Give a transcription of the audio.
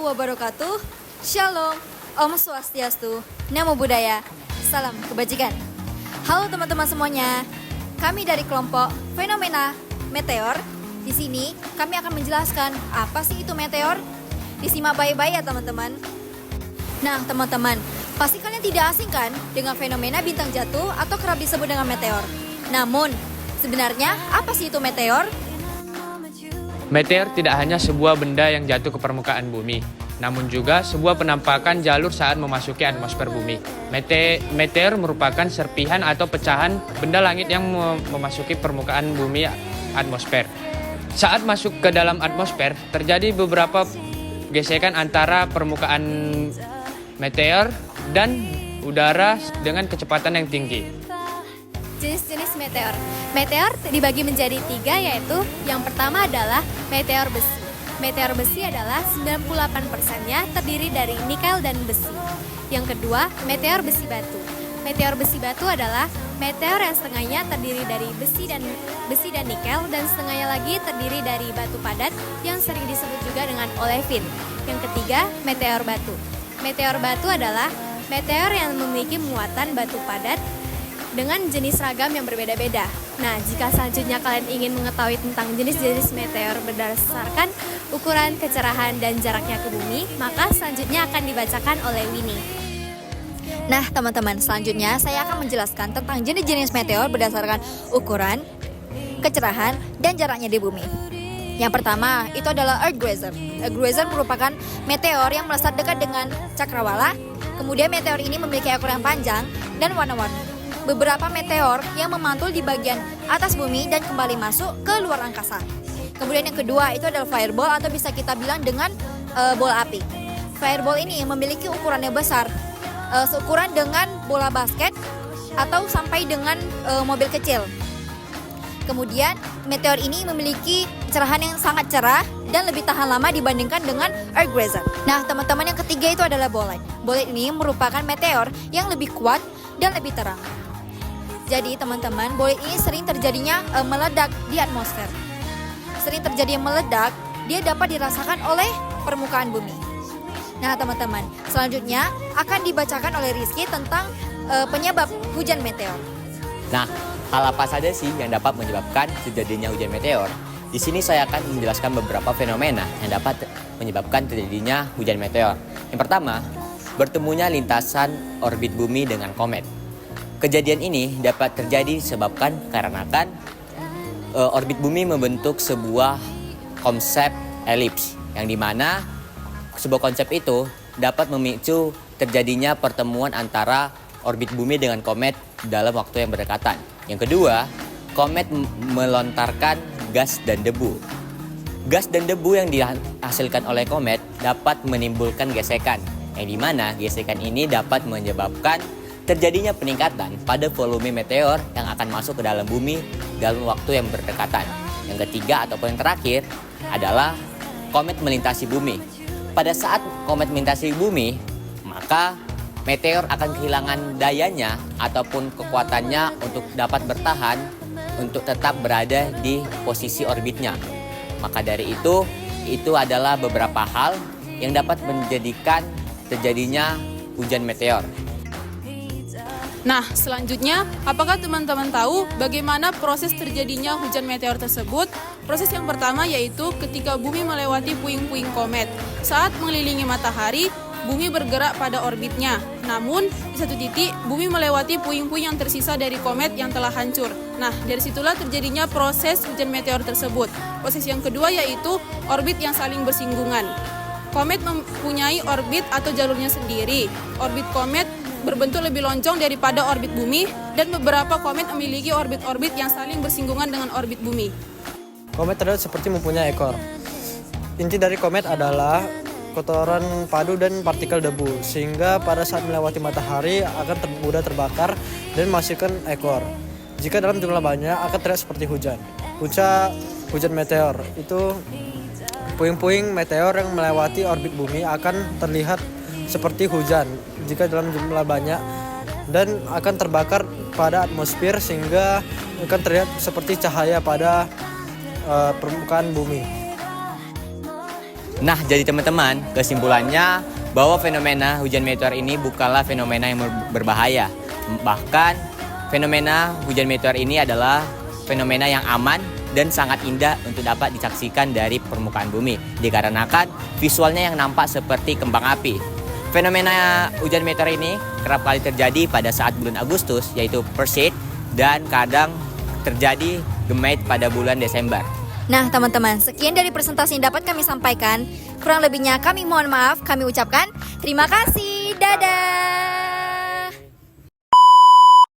wabarakatuh. Shalom, Om Swastiastu, Namo Buddhaya, Salam Kebajikan. Halo teman-teman semuanya. Kami dari kelompok Fenomena Meteor. Di sini kami akan menjelaskan apa sih itu meteor. Disimak baik-baik ya teman-teman. Nah teman-teman, pasti kalian tidak asing kan dengan fenomena bintang jatuh atau kerap disebut dengan meteor. Namun, sebenarnya apa sih itu meteor? Meteor tidak hanya sebuah benda yang jatuh ke permukaan bumi, namun juga sebuah penampakan jalur saat memasuki atmosfer bumi. Meteor merupakan serpihan atau pecahan benda langit yang memasuki permukaan bumi atmosfer. Saat masuk ke dalam atmosfer, terjadi beberapa gesekan antara permukaan meteor dan udara dengan kecepatan yang tinggi. Jenis-jenis meteor. Meteor dibagi menjadi 3, yaitu yang pertama adalah meteor besi. Meteor besi adalah 98%-nya terdiri dari nikel dan besi. Yang kedua, meteor besi batu. Meteor besi batu adalah meteor yang setengahnya terdiri dari besi dan nikel, dan setengahnya lagi terdiri dari batu padat yang sering disebut juga dengan olivin. Yang ketiga, meteor batu. Meteor batu adalah meteor yang memiliki muatan batu padat dengan jenis ragam yang berbeda-beda. Nah, jika selanjutnya kalian ingin mengetahui tentang jenis-jenis meteor berdasarkan ukuran, kecerahan, dan jaraknya ke bumi, maka selanjutnya akan dibacakan oleh Winnie. Nah teman-teman, selanjutnya saya akan menjelaskan tentang jenis-jenis meteor berdasarkan ukuran, kecerahan, dan jaraknya di bumi. Yang pertama, itu adalah Earth Grazer. Earth Grazer merupakan meteor yang melesat dekat dengan cakrawala. Kemudian meteor ini memiliki ekor yang panjang dan warna-warni. Beberapa meteor yang memantul di bagian atas bumi dan kembali masuk ke luar angkasa. Kemudian yang kedua itu adalah fireball, atau bisa kita bilang dengan bola api. Fireball ini memiliki ukuran yang besar, seukuran dengan bola basket atau sampai dengan mobil kecil. Kemudian meteor ini memiliki cerahan yang sangat cerah dan lebih tahan lama dibandingkan dengan Earth Grazer. Nah teman-teman, yang ketiga itu adalah bolide. Bolide ini merupakan meteor yang lebih kuat dan lebih terang. Jadi teman-teman, bolide ini sering terjadinya meledak di atmosfer. Sering terjadi meledak, dia dapat dirasakan oleh permukaan bumi. Nah teman-teman, selanjutnya akan dibacakan oleh Rizky tentang penyebab hujan meteor. Nah, hal apa saja sih yang dapat menyebabkan terjadinya hujan meteor? Di sini saya akan menjelaskan beberapa fenomena yang dapat menyebabkan terjadinya hujan meteor. Yang pertama, bertemunya lintasan orbit bumi dengan komet. Kejadian ini dapat terjadi disebabkan karena orbit bumi membentuk sebuah konsep elips, yang dimana sebuah konsep itu dapat memicu terjadinya pertemuan antara orbit bumi dengan komet dalam waktu yang berdekatan. Yang kedua, komet melontarkan gas dan debu. Gas dan debu yang dihasilkan oleh komet dapat menimbulkan gesekan, yang dimana gesekan ini dapat menyebabkan terjadinya peningkatan pada volume meteor yang akan masuk ke dalam bumi dalam waktu yang berdekatan. Yang ketiga ataupun yang terakhir adalah komet melintasi bumi. Pada saat komet melintasi bumi, maka meteor akan kehilangan dayanya ataupun kekuatannya untuk dapat bertahan untuk tetap berada di posisi orbitnya. Maka dari itu adalah beberapa hal yang dapat menjadikan terjadinya hujan meteor. Nah, selanjutnya, apakah teman-teman tahu bagaimana proses terjadinya hujan meteor tersebut? Proses yang pertama yaitu ketika bumi melewati puing-puing komet. Saat mengelilingi matahari, bumi bergerak pada orbitnya. Namun, di satu titik, bumi melewati puing-puing yang tersisa dari komet yang telah hancur. Nah, dari situlah terjadinya proses hujan meteor tersebut. Proses yang kedua yaitu orbit yang saling bersinggungan. Komet mempunyai orbit atau jalurnya sendiri. Orbit komet berbentuk lebih lonjong daripada orbit bumi, dan beberapa komet memiliki orbit-orbit yang saling bersinggungan dengan orbit bumi. Komet terlihat seperti mempunyai ekor. Inti dari komet adalah kotoran padu dan partikel debu, sehingga pada saat melewati matahari akan mudah terbakar dan menghasilkan ekor. Jika dalam jumlah banyak akan terlihat seperti hujan. Punca hujan meteor itu puing-puing meteor yang melewati orbit bumi akan terlihat seperti hujan jika dalam jumlah banyak, dan akan terbakar pada atmosfer sehingga akan terlihat seperti cahaya pada permukaan bumi. Nah, jadi teman-teman, kesimpulannya bahwa fenomena hujan meteor ini bukanlah fenomena yang berbahaya. Bahkan, fenomena hujan meteor ini adalah fenomena yang aman dan sangat indah untuk dapat disaksikan dari permukaan bumi. Dikarenakan visualnya yang nampak seperti kembang api. Fenomena hujan meteor ini kerap kali terjadi pada saat bulan Agustus, yaitu Perseid, dan kadang terjadi Gemait pada bulan Desember. Nah teman-teman, sekian dari presentasi yang dapat kami sampaikan. Kurang lebihnya kami mohon maaf, kami ucapkan terima kasih. Dadah.